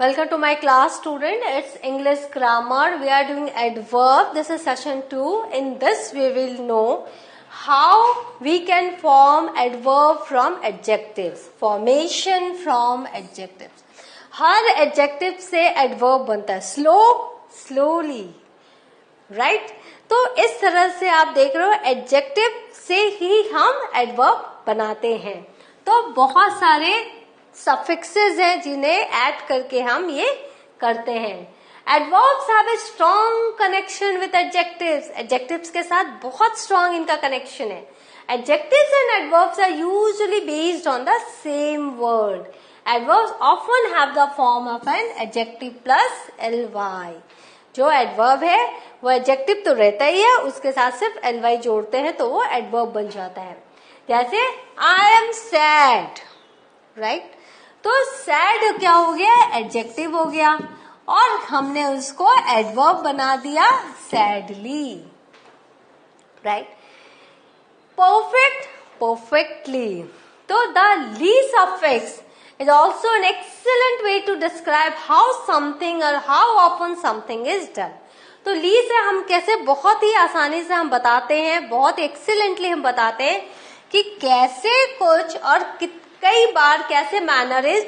Welcome to my class, student. It's English grammar. We are doing adverb. This is session 2. In this we will know how we can form adverb from adjectives. Formation from adjectives. Her adjective से adverb बनता है. Slow, slowly. Right? तो इस तरह से आप देख रहे हो adjective से ही हम adverb बनाते हैं. तो बहुत सारे सफिक्सेस हैं जिन्हें ऐड करके हम ये करते हैं. Adverbs have a strong connection with adjectives. Adjectives के साथ बहुत स्ट्रॉन्ग इनका कनेक्शन है. Adjectives and adverbs are usually based on the same word. Adverbs often have the form of an adjective plus ly. जो एडवर्ब है वो adjective तो रहता ही है, उसके साथ सिर्फ ly जोड़ते हैं तो वो एडवर्ब बन जाता है. जैसे आई एम सैड, राइट. तो सैड क्या हो गया, एडजेक्टिव हो गया और हमने उसको एडवर्ब बना दिया सैडली, राइट. Perfect, perfectly. तो the ly suffix is also an excellent way to describe how something or how often something is done. तो ली से हम कैसे बहुत ही आसानी से हम बताते हैं, बहुत एक्सीलेंटली हम बताते हैं कि कैसे कुछ और कई बार कैसे मैनर इज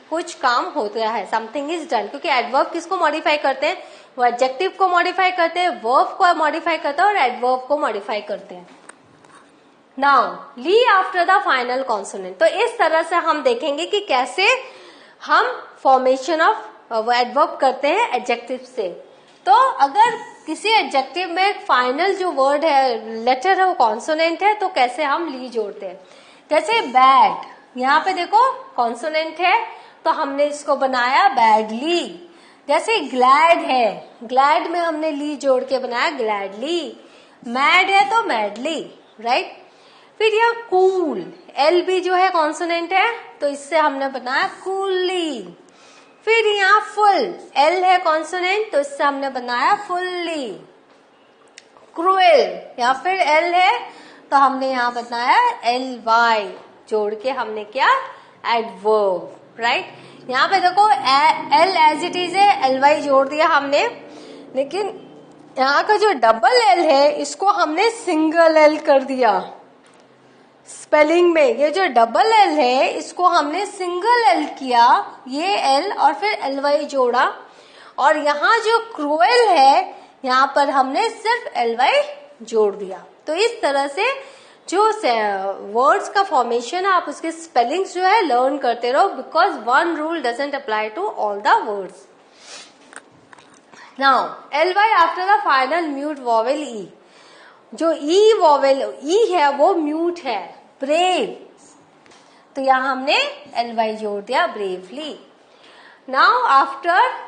कुछ काम होता है. समथिंग इज डन, क्योंकि एडवर्ब किसको मॉडिफाई करते हैं, वो एडजेक्टिव को मॉडिफाई करते हैं, वर्ब को मॉडिफाई करते हैं और एडवर्ब को मॉडिफाई करते हैं. Now ly after the final consonant. तो इस तरह से हम देखेंगे कि कैसे हम फॉर्मेशन ऑफ एडवर्ब करते हैं एडजेक्टिव से. तो अगर किसी एडजेक्टिव में फाइनल जो वर्ड है, लेटर है, वो कॉन्सोनेंट है, तो कैसे हम ली जोड़ते हैं. जैसे बैड, यहाँ पे देखो कॉन्सोनेंट है तो हमने इसको बनाया बैडली. जैसे ग्लैड है, ग्लैड में हमने ली जोड़ के बनाया ग्लैडली. मैड है तो मैडली, राइट. फिर यहाँ कूल, एल भी जो है कॉन्सोनेंट है तो इससे हमने बनाया कूली. फिर यहाँ फुल, एल है कॉन्सोनेंट तो इससे हमने बनाया फुल्ली. क्रूएल, या फिर एल है तो हमने यहाँ बनाया ly जोड़ के हमने क्या, एडवर्ब, राइट. यहाँ पे देखो एल एज इट इज है, ly जोड़ दिया हमने, लेकिन यहाँ का जो डबल एल है इसको हमने सिंगल एल कर दिया. स्पेलिंग में ये जो डबल एल है इसको हमने सिंगल एल किया, ये एल और फिर ly जोड़ा. और यहाँ जो क्रूएल है यहाँ पर हमने सिर्फ ly जोड़ दिया. तो इस तरह से जो वर्ड्स का फॉर्मेशन है आप उसके स्पेलिंग्स जो है लर्न करते रहो, because one rule doesn't apply to all the words. Now ly after the final mute vowel E. जो ई वॉवेल ई है वो म्यूट है. ब्रेव, तो यहाँ हमने ly जोड़ दिया bravely. Now after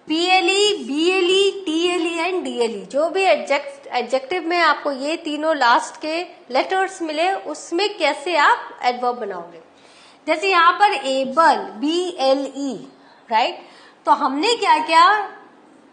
PLE, BLE, TLE and DLE, जो भी एडजेक्टिव में आपको ये तीनों लास्ट के लेटर्स मिले उसमें कैसे आप एडवर्ब बनाओगे. जैसे यहाँ पर एबल, BLE, राइट. तो हमने क्या किया,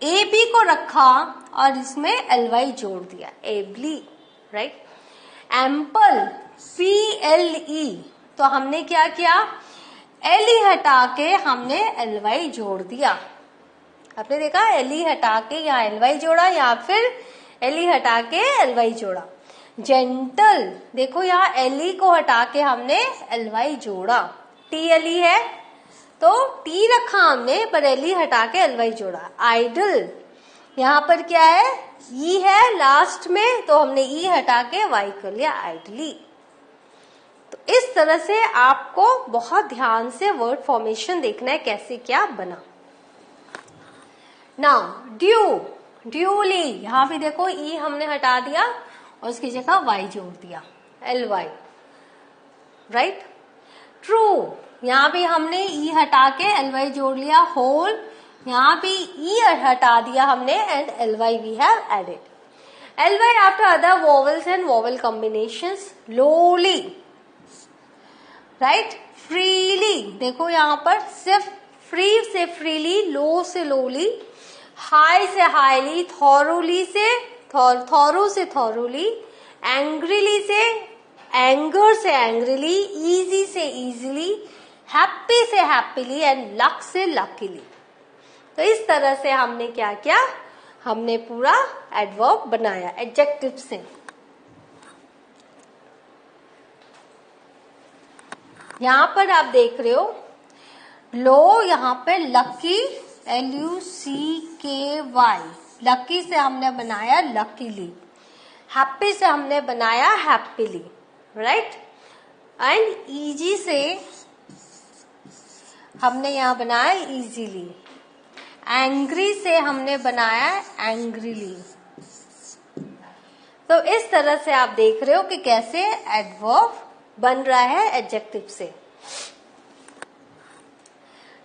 AB को रखा और इसमें ly जोड़ दिया, एबली, राइट. एम्पल, PLE, तो हमने क्या किया, LE हटा के हमने ly जोड़ दिया. आपने देखा ly हटा के यहाँ ly जोड़ा या फिर LE हटा के ly जोड़ा. जेंटल, देखो यहाँ LE को हटा के हमने ly जोड़ा. TLE है तो T रखा हमने पर LE हटा के ly जोड़ा. आइडल, यहाँ पर क्या है, E है लास्ट में तो हमने E हटा के y कर लिया आइडली. तो इस तरह से आपको बहुत ध्यान से वर्ड फॉर्मेशन देखना है कैसे क्या बना. नाउ ड्यू, ड्यूली, यहाँ पे देखो ई हमने हटा दिया और उसकी जगह y जोड़ दिया, ly, राइट. ट्रू, यहाँ पे हमने ई हटा के ly जोड़ लिया. होल, यहाँ पे ई हटा दिया हमने and ly we have added. ly after other vowels and vowel combinations. Lowly, right. Freely, देखो यहाँ पर सिर्फ फ्री से फ्रीली, लो से लोली, हाई से हाईली, थॉरोली से थॉरो से थॉरोली, एंग्रीली से एंगर से एंग्रीली, इजी से इजीली, हैप्पी से हैप्पीली एंड लक से लकीली। तो इस तरह से हमने क्या किया, हमने पूरा एडवर्ब बनाया एडजेक्टिव से। यहां पर आप देख रहे हो लो, यहां पे लकी LUCKY, लकी से हमने बनाया लकीली, हैप्पी से हमने बनाया हैप्पीली, राइट। एंड इजी से हमने यहां बनाया इजीली, एंग्री से हमने बनाया एंग्रीली। तो इस तरह से आप देख रहे हो कि कैसे एडवर्ब बन रहा है एडजेक्टिव से।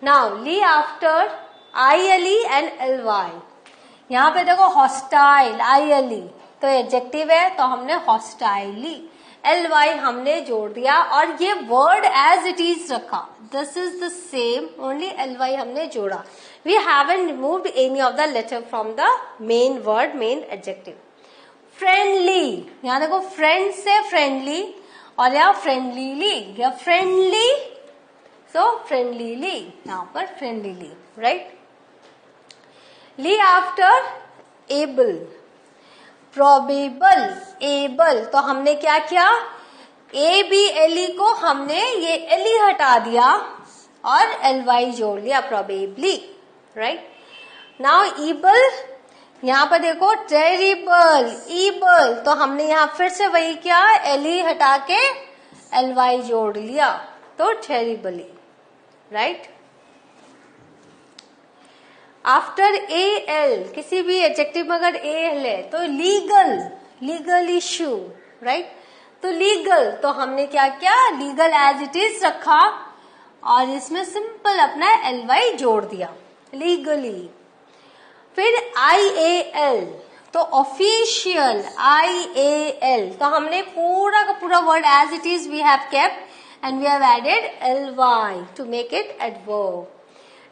Now ly after ILE and LY। यहां पे देखो हॉस्टाइल, ILE तो एडजेक्टिव है, तो हमने हॉस्टाइली, LY हमने जोड़ दिया और ये वर्ड एज इट इज रखा, this is the same, only LY हमने जोड़ा। We haven't removed any of the letter from the main word, main adjective. Friendly, यहां देखो फ्रेंड से फ्रेंडली और यहाँ फ्रेंडलीली या फ्रेंडली, सो फ्रेंडलीली, यहाँ पर फ्रेंडलीली, राइट। ली आफ्टर एबल, प्रोबेबल, एबल, तो हमने क्या किया, ABLE को हमने ये LE हटा दिया और LY जोड़ लिया, प्रोबेबली, राइट। नाउ एबल, यहाँ पर देखो टेरिबल, ईबल, तो हमने यहाँ फिर से वही किया, LE हटा के LY जोड़ लिया, तो टेरिबली, राइट। आफ्टर AL, किसी भी एडजेक्टिव में अगर AL है तो लीगल, लीगल इश्यू, राइट। तो लीगल, तो हमने क्या किया, लीगल एज इट इज रखा और इसमें सिंपल अपना LY जोड़ दिया, लीगली। फिर IAL, तो ऑफिशियल, IAL, तो हमने पूरा का पूरा word as it is we have kept and we have added LY to make it adverb.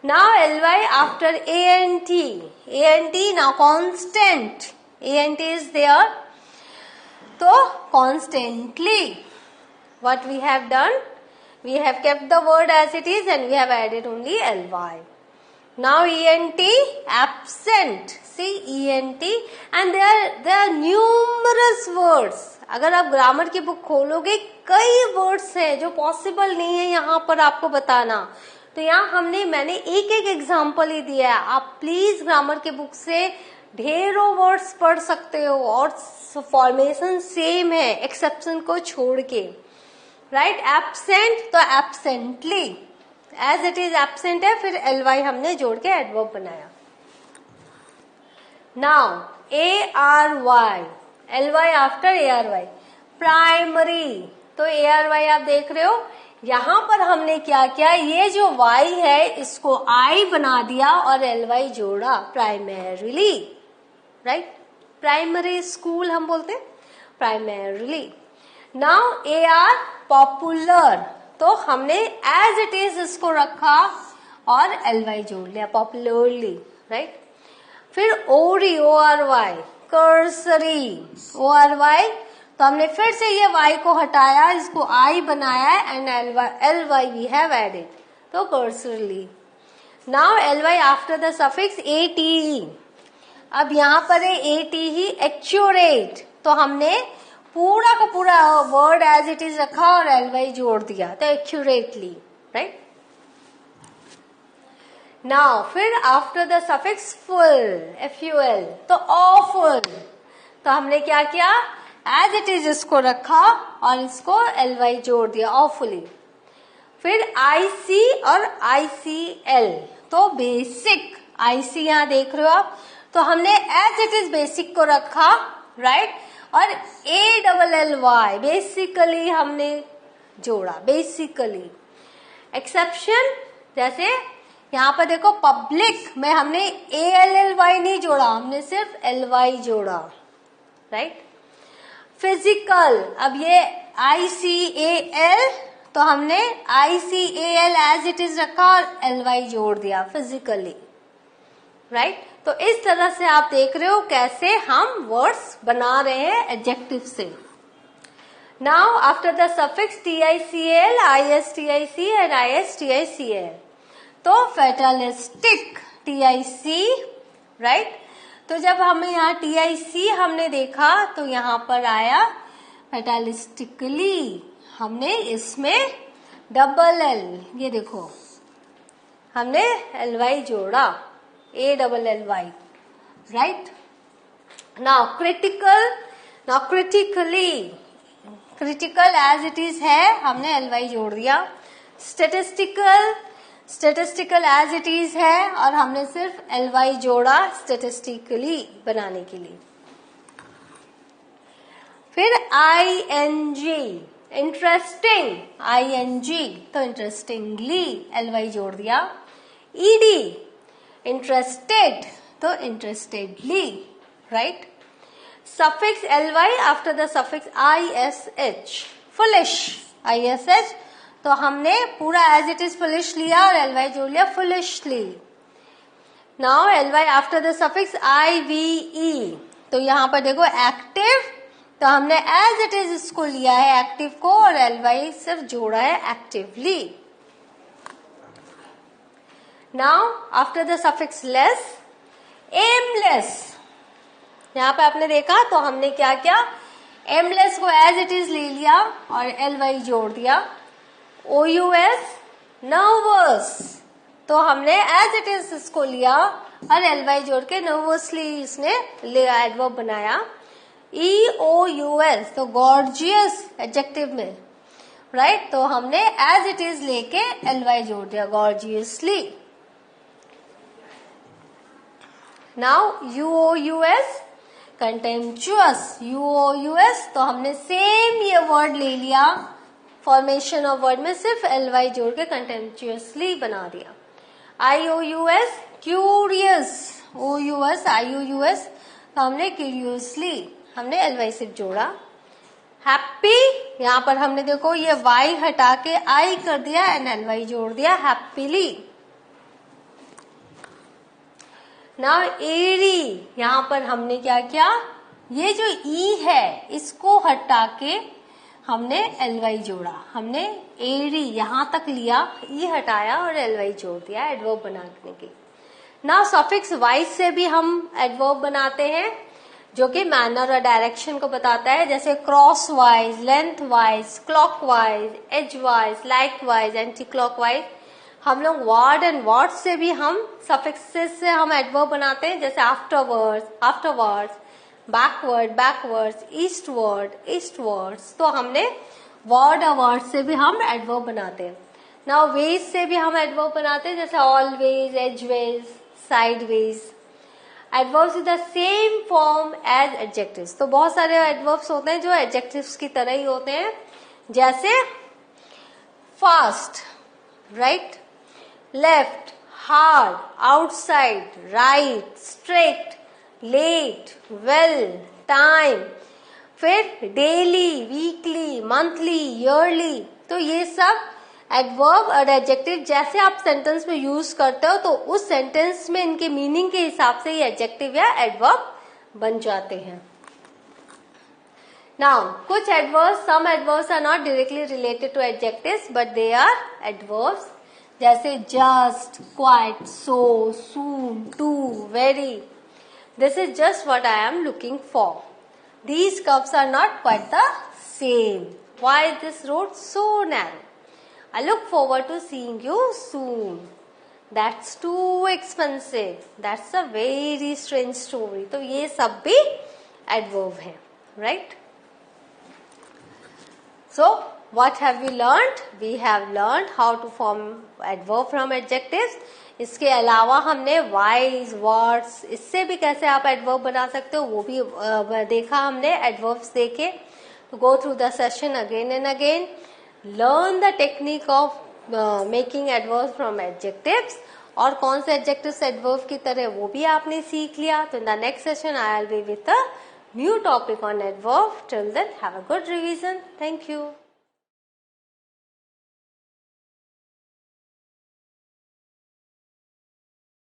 Now LY after ANT, ANT now constant, ANT is there, so constantly what we have done, we have kept the word as it is and we have added only LY. Now ENT, absent, see ENT, and there are numerous words. अगर आप grammar की book खोलोगे कई words हैं जो possible नहीं है यहाँ पर आपको बताना, तो यहाँ मैंने एक एक एग्जाम्पल ही दिया है। आप प्लीज ग्रामर के बुक से ढेरों वर्ड्स पढ़ सकते हो और फॉर्मेशन सेम है एक्सेप्शन को छोड़ के, राइट। एब्सेंट, तो एब्सेंटली, एज इट इज एब्सेंट है, फिर LY हमने जोड़ के एडवर्ब बनाया। Now ARY, LY after ARY, primary, तो ARY आप देख रहे हो, यहां पर हमने क्या किया, ये जो Y है इसको I बना दिया और LY जोड़ा, प्राइमरीली, राइट। प्राइमरी स्कूल हम बोलते हैं, प्राइमरीली। नाउ AR पॉपुलर, तो हमने एज इट इज इसको रखा और LY जोड़ लिया, पॉपुलरली, राइट। फिर ORY, ORY, कर्सरी, ORY, तो हमने फिर से ये Y को हटाया, इसको I बनाया and LY we have added, तो cursorily. Now LY after the suffix ATE, अब यहाँ पर है ATE, एक्यूरेट, तो हमने पूरा का पूरा वर्ड एज इट इज रखा और LY जोड़ दिया, तो एक्यूरेटली, राइट। नाउ फिर after the suffix full, FUL, तो ऑफुल, तो हमने क्या किया, एज इट इज इसको रखा और इसको LY जोड़ दिया, ऑफुली। फिर IC और ICL, तो बेसिक, IC यहाँ देख रहे हो आप, तो हमने एज इट इज बेसिक को रखा, राइट, और ALLY, बेसिकली हमने जोड़ा, बेसिकली। एक्सेप्शन, जैसे यहाँ पर देखो पब्लिक में हमने ALLY नहीं जोड़ा, हमने सिर्फ LY जोड़ा, राइट। फिजिकल, अब ये ICAL, तो हमने ICAL एज इट इज रखा और LY जोड़ दिया, फिजिकली, राइट। तो इस तरह से आप देख रहे हो कैसे हम वर्ड्स बना रहे हैं एडजेक्टिव से। Now after the suffix TICL, ISTIC and ISTICL. तो fatalistic TIC, right? तो जब हमें यहाँ TIC हमने देखा तो यहाँ पर आया fatalistically, हमने इसमें डबल L, ये देखो हमने ly जोड़ा, ALLY, right? Now critically, critical as it is है, हमने ly जोड़ दिया. statistical as it is है और हमने सिर्फ ly जोड़ा statistically बनाने के लिए. फिर ing, interesting, ing तो interestingly ly जोड़ दिया. ed, interested तो interestedly, right? Suffix ly after the suffix ish, foolish, ish तो हमने पूरा as it is foolish लिया और ly जोड़ लिया foolishly. Now ly after the suffix ive, तो यहाँ पर देखो active, तो हमने as it is इसको लिया है active को और ly सिर्फ जोड़ा है actively. Now after the suffix less, aimless, यहाँ पे आपने देखा तो हमने क्या किया, aimless को as it is ले लिया और ly जोड़ दिया. OUS, nervous, तो हमने as it is इसको लिया और ly जोड़ के nervously इसने एडवर्ब बनाया. EOUS तो gorgeous एडजेक्टिव में, राइट? तो हमने as it is लेके ly जोड़ दिया gorgeously. Now UOUS, contemptuous, UOUS तो हमने सेम ये वर्ड ले लिया, फॉर्मेशन ऑफ वर्ड में सिर्फ ly जोड़ के contemptuously बना दिया. IOUS, curious, OUS, IOUS तो हमने curiously, हमने ly सिर्फ जोड़ा. हैप्पी, यहाँ पर हमने देखो ये y हटा के I कर दिया एंड ly जोड़ दिया हैप्पीली. नाउ एरी, यहाँ पर हमने क्या किया, ये जो ई है इसको हटा के हमने ly जोड़ा, हमने एरी यहाँ तक लिया, ई हटाया और ly जोड़ दिया एडवर्ब बनाने के. नाउ सफिक्स वाइज से भी हम एडवर्ब बनाते हैं जो कि मैनर और डायरेक्शन को बताता है, जैसे cross wise, length wise, clock wise, age wise, like wise, anti clock wise. हम लोग वर्ड एंड वर्ड्स से भी हम सफिक्सेस से हम एडवर्ब बनाते हैं, जैसे आफ्टरवर्ड्स, बैकवर्ड्स, ईस्टवर्ड्स. तो हमने वर्ड और वर्ड से भी हम एडवर्ब बनाते हैं. नाउ वेज से भी हम एडवर्ब बनाते हैं, जैसे always, edgeways, sideways. Adverbs with the same form as adjectives. तो बहुत सारे एडवर्ब्स होते हैं जो एडजेक्टिव्स की तरह ही होते हैं, जैसे fast, right, left, hard, outside, right, straight, late, well, time. फिर डेली, वीकली, मंथली, ईयरली. तो ये सब एडवर्ब और एडजेक्टिव जैसे आप सेंटेंस में यूज करते हो तो उस सेंटेंस में इनके मीनिंग के हिसाब से ये एडजेक्टिव या एडवर्ब बन जाते हैं. Now, कुछ adverbs, some adverbs are not directly related to adjectives, but they are adverbs. जैसे just, quite, so, soon, to, very. This is just what I am looking for. These cups are not quite the same. Why is this road so narrow? I look forward to seeing you soon. That's too expensive. That's a very strange story. तो ये सब भी adverb हैं, right? So, what have we learned? We have learned how to form adverb from adjectives. इसके अलावा हमने wise, words, इससे भी कैसे आप adverb बना सकते हो वो भी देखा हमने, adverbs देखे. Go through the session again and again. Learn the technique of making adverbs from adjectives. और कौन से adjectives adverb की तरह वो भी आपने सीख लिया. तो in the next session I will be with a new topic on adverb. Till then, have a good revision. Thank you.